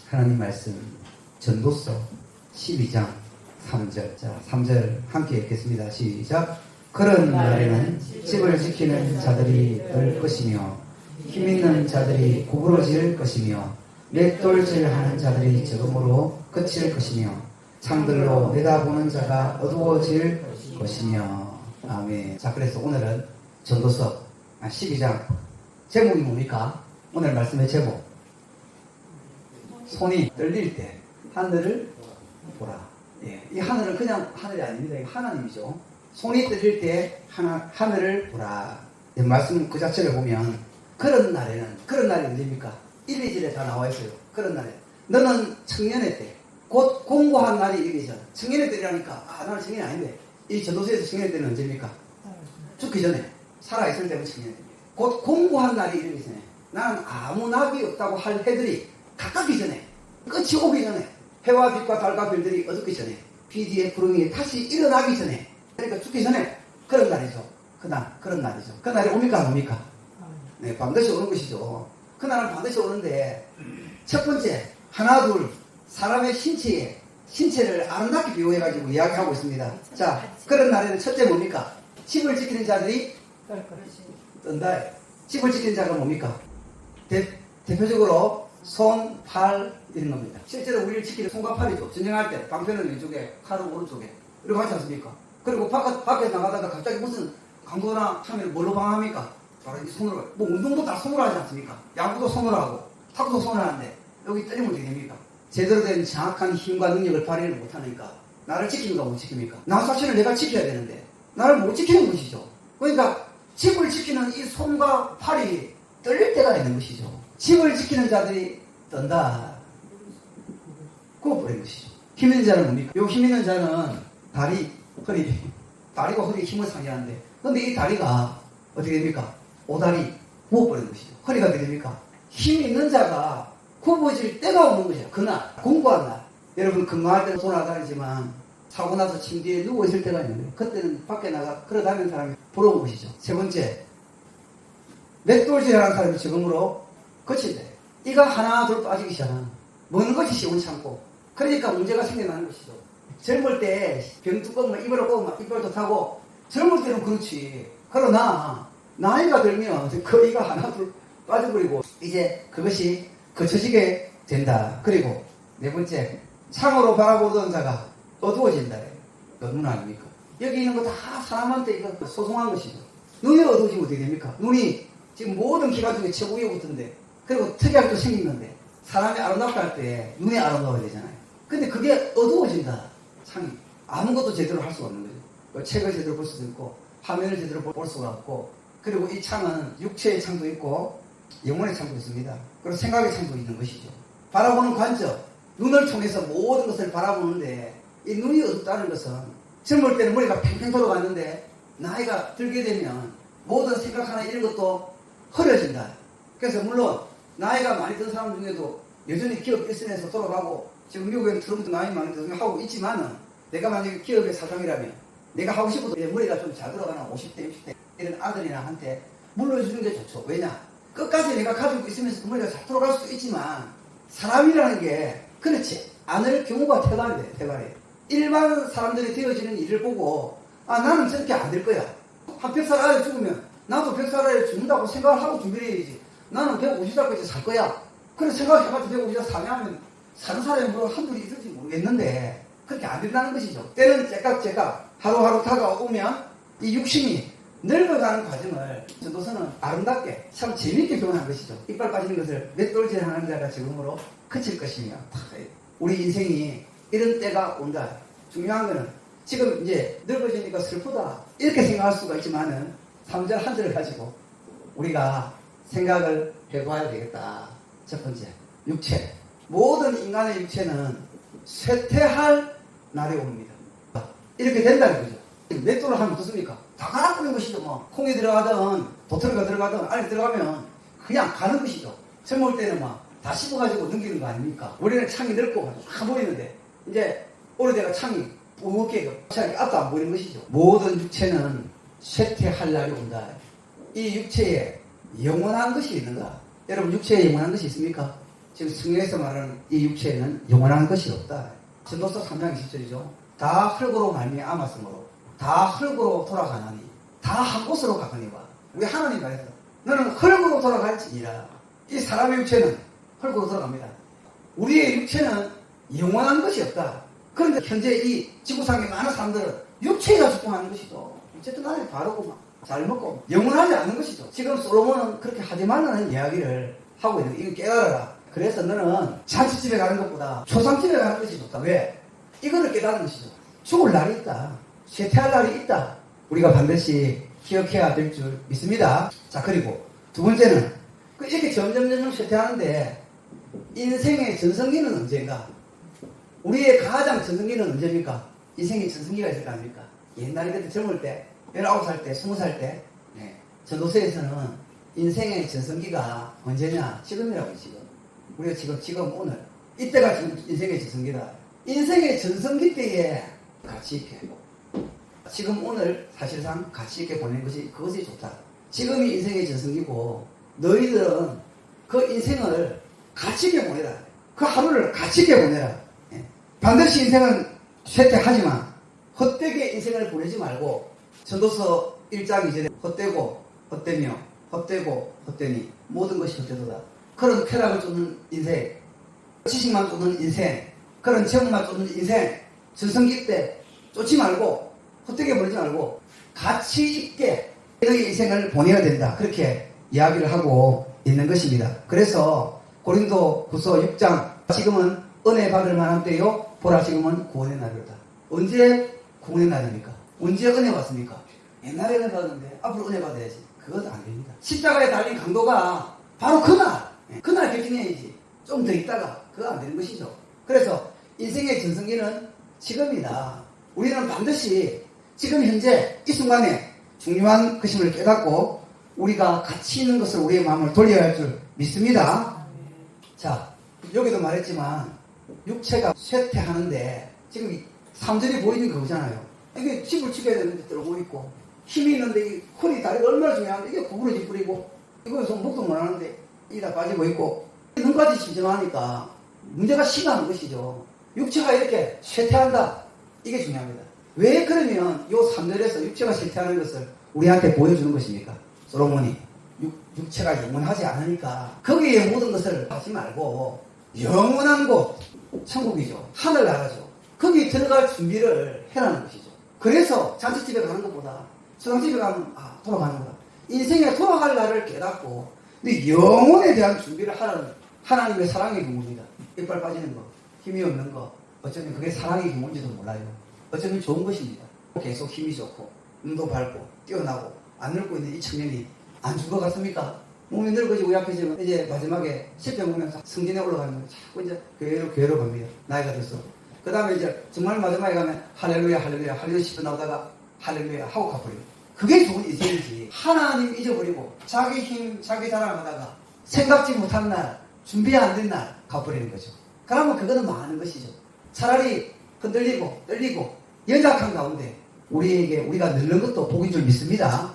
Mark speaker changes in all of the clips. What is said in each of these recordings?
Speaker 1: 하나님 말씀 전도서 12장 3절. 자, 3절 함께 읽겠습니다. 시작. 그런 날에는 집을 지키는 자들이 늘 것이며 힘있는 자들이 구부러질 것이며 맷돌질하는 자들이 적음으로 그칠 것이며 창들로 내다보는 자가 어두워질 것이며. 아멘. 자, 그래서 오늘은 전도서 12장 제목이 뭡니까? 오늘 말씀의 제목, 손이 떨릴 때 하늘을 보라. 예, 이 하늘은 그냥 하늘이 아닙니다. 이거 하나님이죠. 손이 떨릴 때 하늘을 보라. 예, 말씀 그 자체를 보면 그런 날에는, 그런 날이 언제입니까? 1, 2절에 다 나와 있어요. 그런 날에 너는 청년의 때, 곧 공고한 날이 이르기 전. 청년의 때라니까 나는 청년이 아닌데, 이 전도서에서 청년의 때는 언제입니까? 죽기 전에, 살아있을 때는 청년의 때입니다. 곧 공고한 날이 이르기 전에, 나는 아무 낙이 없다고 할 해들이 가깝기 전에, 끝이 오기 전에, 해와 빛과 달과 별들이 어둡기 전에, 비 뒤에 구름이 다시 일어나기 전에, 그러니까 죽기 전에 그런 날이죠. 그런 날이죠. 그 날이 옵니까 안 옵니까? 네, 반드시 오는 것이죠. 그날은 반드시 오는데, 첫 번째, 하나 둘 사람의 신체를 아름답게 비유해가지고 이야기하고 있습니다. 자, 그런 날에는 첫째 뭡니까? 집을 지키는 자들이 뜬다. 집을 지키는 자가 뭡니까? 대표적으로 손, 팔 이런 겁니다. 실제로 우리를 지키는 손과 팔이죠. 전쟁할 때 방패는 왼쪽에, 칼은 오른쪽에 이렇게 하지 않습니까? 그리고 밖에 나가다가 갑자기 무슨 강도나 참여를 뭘로 방어합니까? 바로 이 손으로. 뭐 운동도 다 손으로 하지 않습니까? 야구도 손으로 하고 탁구도 손으로 하는데 여기 때리면 어떻게 됩니까? 제대로 된 정확한 힘과 능력을 발휘를 못하니까 나를 지킵니까 못 지킵니까? 나 자신을 내가 지켜야 되는데 나를 못 지키는 것이죠. 그러니까 집을 지키는 이 손과 팔이 떨릴 때가 있는 것이죠. 집을 지키는 자들이 떤다. 구워버린 것이죠. 힘 있는 자는 뭡니까? 요 힘 있는 자는 다리, 허리, 다리가 허리에 힘을 상기하는데, 근데 이 다리가 어떻게 됩니까? 오다리 구워버린 것이죠. 허리가 어떻게 됩니까? 힘 있는 자가 굽어질 때가 오는 것이죠. 그날, 공부한 날. 여러분 건강할 때는 돌아다니지만 사고 나서 침대에 누워있을 때가 있는 거예요. 그때는 밖에 나가 걸어다니는 사람이 부러운 것이죠. 세 번째, 맷돌질하는 사람이 적응으로 거친다. 이가 하나 둘 빠지기 시작하는, 먹는 것이 시원치 않고, 그러니까 문제가 생겨나는 것이죠. 젊을 때 병뚜껑 입으로 꼬고 이빨도 타고, 젊을 때는 그렇지. 그러나 나이가 들면 그 이가 하나 둘 빠져버리고 이제 그것이 거쳐지게 된다. 그리고 네 번째, 창으로 바라보던 자가 어두워진다. 그 눈 아닙니까? 여기 있는 거 다 사람한테 이거 소송한 것이죠. 눈이 어두워지면 어떻게 됩니까? 눈이 지금 모든 기관 중에 최고 위에 붙은데, 그리고 특이하게 또 생기는데, 사람이 아름답게 할 때 눈이 아름다워야 되잖아요. 근데 그게 어두워진다. 창이 아무것도 제대로 할 수가 없는 거죠. 책을 제대로 볼 수도 있고 화면을 제대로 볼 수가 없고, 그리고 이 창은 육체의 창도 있고 영혼의 창도 있습니다. 그리고 생각의 창도 있는 것이죠. 바라보는 관점, 눈을 통해서 모든 것을 바라보는데, 이 눈이 어둡다는 것은 젊을 때는 머리가 팽팽 돌아갔는데 나이가 들게 되면 모든 생각하나 이런 것도 흐려진다. 그래서 물론 나이가 많이 든 사람 중에도 여전히 기업 1선에서 돌아가고 지금 미국에는 트럼프 나이 많이 든 사람이 하고 있지만은, 내가 만약에 기업의 사장이라면 내가 하고 싶어도 머리가 좀 잘 돌아가는 50대, 60대 이런 아들이나 한테 물러주는 게 좋죠. 왜냐? 끝까지 내가 가지고 있으면서 그 머리가 잘 돌아갈 수도 있지만, 사람이라는 게 그렇지 않을 경우가 태반이 돼. 태반이. 일반 사람들이 되어지는 일을 보고 나는 저렇게 안 될 거야. 한 100살 아래 죽으면 나도 100살 아래 죽는다고 생각을 하고 준비를 해야지. 나는 150살까지 살 거야. 그래 생각해봐도 150살 사냐면 사는 사람이 뭐 한둘이 있을지 모르겠는데 그렇게 안 된다는 것이죠. 때는 째깍째깍 하루하루 다가오면 이 육신이 늙어가는 과정을 전도서는 아름답게 참 재미있게 표현한 것이죠. 이빨 빠지는 것을 맷돌질하는 자가 적응으로 그칠 것이며, 우리 인생이 이런 때가 온다. 중요한 거는 지금 이제 늙어지니까 슬프다 이렇게 생각할 수가 있지만은 3절 한 절을 가지고 우리가 생각을 해봐야 되겠다. 첫 번째, 육체. 모든 인간의 육체는 쇠퇴할 날이 옵니다. 이렇게 된다는 거죠. 맷돌을 하면 어떻습니까? 다 갈아버리는 것이죠. 뭐 콩이 들어가든 도토리가 들어가든 안에 들어가면 그냥 가는 것이죠. 젊을 때는 막 다 씹어가지고 넘기는 거 아닙니까? 우리는 창이 넓고 다 보이는데 이제 오래돼가 창이 뽀얗게 창이 앞도 안 보이는 것이죠. 모든 육체는 쇠퇴할 날이 온다. 이 육체에 영원한 것이 있는가? 여러분 육체에 영원한 것이 있습니까? 지금 성경에서 말하는 이 육체에는 영원한 것이 없다. 전도서 3장 20절이죠. 다 흙으로 말미암았으므로 다 흙으로 돌아가나니 다 한 곳으로 가거니와. 우리 하나님 말해서 너는 흙으로 돌아갈지니라. 이 사람의 육체는 흙으로 돌아갑니다. 우리의 육체는 영원한 것이 없다. 그런데 현재 이 지구상의 많은 사람들은 육체가 죽고하는 것이죠. 어쨌든 간에 바르고 막 잘 먹고 영원하지 않는 것이죠. 지금 솔로몬은 그렇게 하지 말라는 이야기를 하고 있는 거예요. 이거 깨달아라. 그래서 너는 잔치집에 가는 것보다 초상집에 가는 것이 좋다. 왜? 이거를 깨달은 것이죠. 죽을 날이 있다. 쇠퇴할 날이 있다. 우리가 반드시 기억해야 될 줄 믿습니다. 자, 그리고 두 번째는 이렇게 점점 쇠퇴하는데 인생의 전성기는 언제인가? 우리의 가장 전성기는 언제입니까? 인생의 전성기가 있을 거 아닙니까? 옛날에 그때 젊을 때 19살 때, 20살 때 전도서에서는 인생의 전성기가 언제냐? 지금이라고 지금. 우리가 지금 오늘 이때가 지금 인생의 전성기다. 인생의 전성기 때에 가치 있게 지금 오늘 사실상 가치 있게 보내는 것이 그것이 좋다. 지금이 인생의 전성기고 너희들은 그 인생을 가치 있게 보내라. 그 하루를 가치 있게 보내라. 반드시 인생은 쇠퇴하지만 헛되게 인생을 보내지 말고 전도서 1장 2절에 헛되고 헛되며 헛되고 헛되니 모든 것이 헛되도다. 그런 쾌락을 쫓는 인생, 지식만 쫓는 인생, 그런 체험만 쫓는 인생, 전성기 때 쫓지 말고 헛되게 보내지 말고 가치 있게 너의 인생을 보내야 된다. 그렇게 이야기를 하고 있는 것입니다. 그래서 고린도 후서 6장 지금은 은혜 받을 만한 때요 보라 지금은 구원의 날이다. 언제 구원의 날입니까? 언제 은혜 받습니까? 옛날에 은혜 받았는데 앞으로 은혜 받아야지. 그것도 안 됩니다. 십자가에 달린 강도가 바로 그날 결정해야지. 좀 더 있다가 그거 안 되는 것이죠. 그래서 인생의 전성기는 지금이다. 우리는 반드시 지금 현재 이 순간에 중요한 것임을 깨닫고 우리가 가치 있는 것을 우리의 마음을 돌려야 할 줄 믿습니다. 자, 여기도 말했지만 육체가 쇠퇴하는데 지금 3절이 보이는 거잖아요. 이게 집을 지켜야 되는데 떨고 있고 힘이 있는데 이 허리 다리가 얼마나 중요한데 이게 구부러지 뿌리고 이거에서 목도 못 하는데 이게 다 빠지고 있고 눈까지 심심하니까 문제가 심한 것이죠. 육체가 이렇게 쇠퇴한다. 이게 중요합니다. 왜 그러면 요 3절에서 육체가 쇠퇴하는 것을 우리한테 보여주는 것입니까? 솔로몬이 육체가 영원하지 않으니까 거기에 모든 것을 하지 말고 영원한 곳 천국이죠. 하늘나라죠. 거기 들어갈 준비를 해라는 것이죠. 그래서 잔치집에 가는 것보다 수상집에 가면 돌아가는 거다. 인생에 돌아갈 날을 깨닫고 근데 영혼에 대한 준비를 하라는 하나님의 사랑의 기본입니다. 이빨 빠지는 거, 힘이 없는 거 어쩌면 그게 사랑의 기본인지도 몰라요. 어쩌면 좋은 것입니다. 계속 힘이 좋고 눈도 밝고 뛰어나고 안 늙고 있는 이 청년이 안 죽을 것 같습니까? 몸이 늙어지고 약해지면 이제 마지막에 십병 보면서 성진에 올라가는 거 자꾸 이제 교회로 갑니다. 나이가 들수록. 그 다음에 이제 정말 마지막에 가면 할렐루야 할렐루야 할렐루야 10분 나오다가 할렐루야 하고 가버려요. 그게 좋은 인생이지. 하나님 잊어버리고 자기 힘 자기 자랑하다가 생각지 못한 날 준비 안 된 날 가버리는 거죠. 그러면 그거는 망하는 것이죠. 차라리 흔들리고 떨리고 연약한 가운데 우리가 늙는 것도 복인 줄 믿습니다.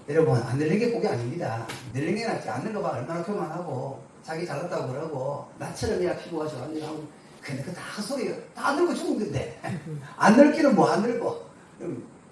Speaker 1: 여러분 안 늙는 게 복이 아닙니다. 늙는 게 낫지. 안 늙어봐 얼마나 교만하고 자기 잘났다고 그러고 나처럼이야 피부가 좋아하는 하고 근데 그 다 소리가 다 늙어 죽은 건데 안 늙기는 뭐 안 늙어.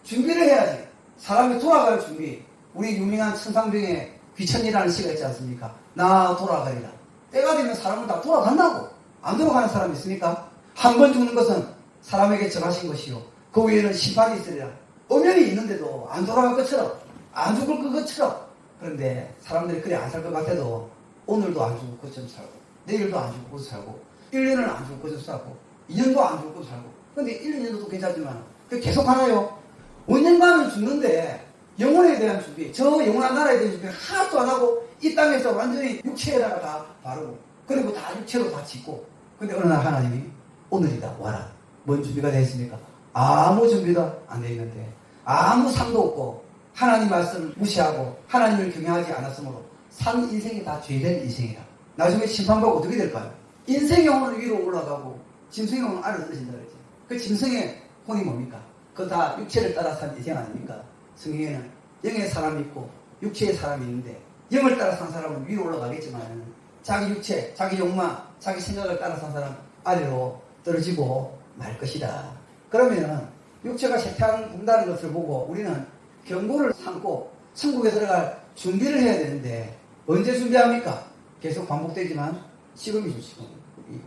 Speaker 1: 준비를 해야지. 사람이 돌아갈 준비. 우리 유명한 천상병의 귀천이라는 시가 있지 않습니까? 나 돌아가리라. 때가 되면 사람은 다 돌아간다고. 안 돌아가는 사람이 있습니까? 한 번 죽는 것은 사람에게 정하신 것이요 그 위에는 심판이 있으리라. 엄연히 있는데도 안 돌아갈 것처럼 안 죽을 것처럼. 그런데 사람들이 그래 안 살 것 같아도 오늘도 안 죽을 것처럼 살고 내일도 안 죽을 것처럼 살고 1년을 안 죽을 것처럼 살고 2년도 안 죽을 것처럼 살고. 근데 1, 2년도 괜찮지만 그게 계속 하나요? 언젠가는 죽는데 영혼에 대한 준비, 저 영원한 나라에 대한 준비 하나도 안 하고 이 땅에서 완전히 육체에다가 다 바르고 그리고 다 육체로 다 짓고. 근데 어느 날 하나님이 오늘이다 와라. 뭔 준비가 되어 있습니까? 아무 준비가 안 되어 있는데 아무 상도 없고 하나님 말씀을 무시하고 하나님을 경외하지 않았으므로 산 인생이 다 죄된 인생이다. 나중에 심판받고 어떻게 될까요? 인생의 혼은 위로 올라가고 짐승의 혼은 아래로 떨어진다 그랬지. 그 짐승의 혼이 뭡니까? 그거 다 육체를 따라 산 인생 아닙니까? 성경에는 영의 사람이 있고 육체의 사람이 있는데 영을 따라 산 사람은 위로 올라가겠지만 자기 육체, 자기 욕망, 자기 생각을 따라 산 사람 아래로 떨어지고 말 것이다. 그러면 육체가 쇠퇴한다는 것을 보고 우리는 경고를 삼고 천국에 들어갈 준비를 해야 되는데 언제 준비합니까? 계속 반복되지만 지금이죠. 지금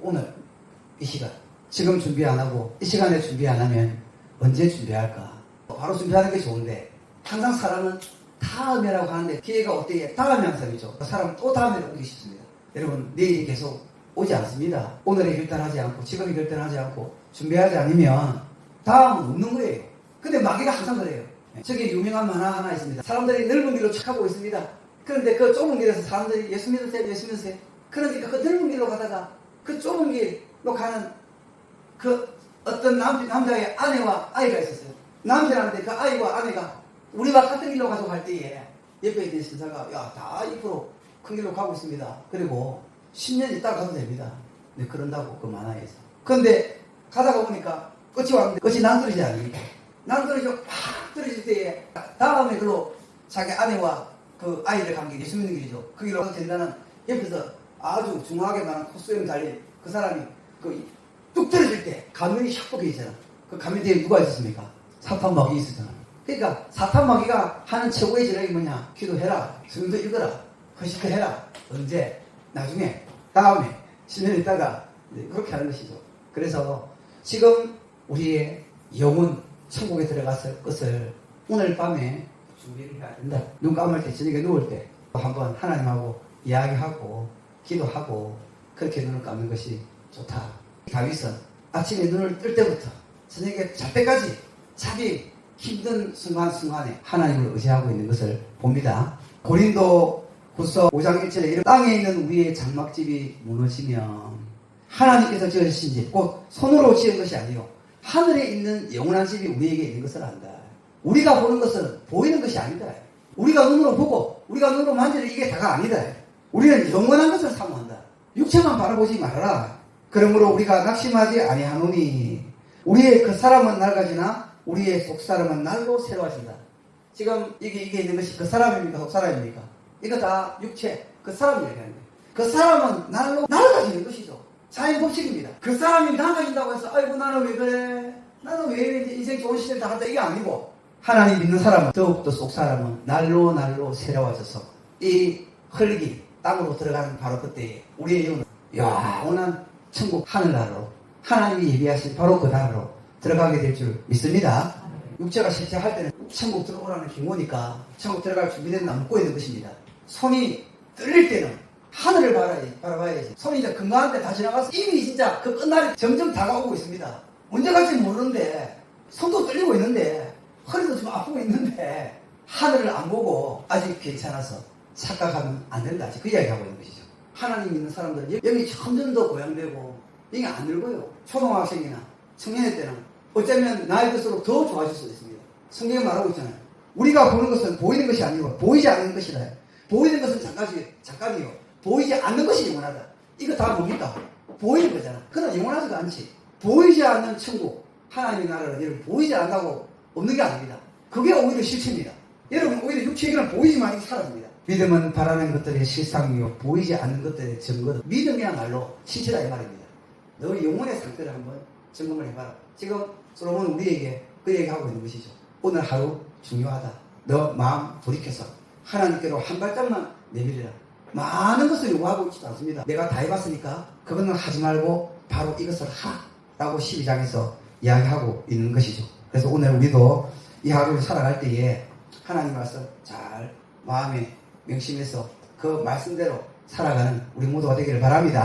Speaker 1: 오늘 이 시간 지금 준비 안 하고 이 시간에 준비 안 하면 언제 준비할까? 바로 준비하는 게 좋은데 항상 사람은 다음에라고 하는데 기회가 어때요? 다음에 항상이죠. 그 사람은 또 다음에 오기 싶습니다. 여러분 내일이 계속 오지 않습니다. 오늘에 결단하지 않고 지금에 결단하지 않고 준비하지 않으면 다음은 없는 거예요. 근데 마귀가 항상 그래요. 저기 유명한 만화 하나 있습니다. 사람들이 넓은 길로 쭉 가고 있습니다. 그런데 그 좁은 길에서 사람들이 예수 믿으세요, 예수 믿으세요. 그러니까 그 넓은 길로 가다가 그 좁은 길로 가는 그 어떤 남자의 아내와 아이가 있었어요. 남편한테 그 아이와 아내가 우리와 같은 길로 가서 갈 때에 옆에 있는 신사가 야, 다 입으로 큰 길로 가고 있습니다. 그리고 10년 있다가 가도 됩니다. 네, 그런다고 그 만화에서. 그런데 가다가 보니까 끝이 왔는데 끝이 낭떠러지지 않습니까? 낭떠러지고 팍 떨어질 때에 다음에 그로 자기 아내와 그 아이를 간 길이 예수 믿는 길이죠. 그 길로 가도 된다는 옆에서 아주 중하게 나는 코스염 달린 그 사람이 그 뚝 떨어질 때 가면이 샥 벗겨 있잖아. 그 가면 뒤에 누가 있었습니까? 사탄 마귀 있었잖아. 그러니까 사탄 마귀가 하는 최고의 전략이 뭐냐? 기도해라. 성도 읽어라. 허식해라. 언제? 나중에. 다음에. 10년 있다가 그렇게 하는 것이죠. 그래서 지금 우리의 영혼 천국에 들어갔을 것을 오늘 밤에 준비를 해야 된다. 눈 감을 때 저녁에 누울 때 한번 하나님하고 이야기하고 기도하고 그렇게 눈을 감는 것이 좋다. 다윗은 아침에 눈을 뜰 때부터 저녁에 잘 때까지 자기 힘든 순간순간에 하나님을 의지하고 있는 것을 봅니다. 고린도 후서 5장 1절에 이런 땅에 있는 우리의 장막집이 무너지면 하나님께서 지으신 집, 곧 손으로 지은 것이 아니요 하늘에 있는 영원한 집이 우리에게 있는 것을 안다. 우리가 보는 것은 보이는 것이 아니다. 우리가 눈으로 보고 우리가 눈으로 만지는 이게 다가 아니다. 우리는 영원한 것을 사모한다. 육체만 바라보지 말아라. 그러므로 우리가 낙심하지 아니하노니 우리의 그 사람은 낡아지나 우리의 속사람은 날로 새로워진다. 지금 이게 있는 것이 그 사람입니까? 속사람입니까? 이거 다 육체, 그 사람 얘기하는 거예요. 그 사람은 날로 낡아지는 것이죠. 자연 법칙입니다. 그 사람이 낡아진다고 해서 아이고 나는 왜 그래? 나는 왜 인생 좋은 시절 다 한다? 이게 아니고 하나님 믿는 사람은 더욱더 속사람은 날로 새로워져서 이 흙이 땅으로 들어가는 바로 그때에 우리의 영혼은 영원한 천국 하늘나라로 하나님이 예비하신 바로 그 나라로 들어가게 될 줄 믿습니다. 육체가 실체할 때는 천국 들어오라는 경고니까 천국 들어갈 준비된 나 묻고 있는 것입니다. 손이 떨릴 때는 하늘을 바라봐야지. 손이 이제 건강한데 다 지나가서 이미 진짜 그 끝날이 점점 다가오고 있습니다. 언제 갈지 모르는데 손도 떨리고 있는데 허리도 좀 아프고 있는데 하늘을 안 보고 아직 괜찮아서 착각하면 안 된다. 그 이야기하고 있는 것이죠. 하나님 믿는 사람들은 영이 점점 더 고양되고 영이 안 늙어요. 초등학생이나 청년의 때는 어쩌면 나이 들수록 더 좋아질 수도 있습니다. 성경에 말하고 있잖아요. 우리가 보는 것은 보이는 것이 아니고 보이지 않는 것이다. 보이는 것은 잠깐이요. 보이지 않는 것이 영원하다. 이거 다 뭡니까? 보이는 거잖아. 그러나 영원하지가 않지. 보이지 않는 천국, 하나님의 나라는 여러분 보이지 않는다고 없는 게 아닙니다. 그게 오히려 실체입니다. 여러분 오히려 육체에는 보이지만 이게 사라집니다. 믿음은 바라는 것들의 실상이요 보이지 않는 것들의 증거다. 믿음이야말로 실체다 이 말입니다. 너의 영혼의 상태를 한번 점검을 해봐라. 지금 솔로몬은 우리에게 그 얘기하고 있는 것이죠. 오늘 하루 중요하다. 너 마음 돌이켜서 하나님께로 한 발짝만 내밀으라. 많은 것을 요구하고 있지도 않습니다. 내가 다 해봤으니까 그거는 하지 말고 바로 이것을 하라고 12장에서 이야기하고 있는 것이죠. 그래서 오늘 우리도 이 하루를 살아갈 때에 하나님 말씀 잘 마음에 명심해서 그 말씀대로 살아가는 우리 모두가 되기를 바랍니다.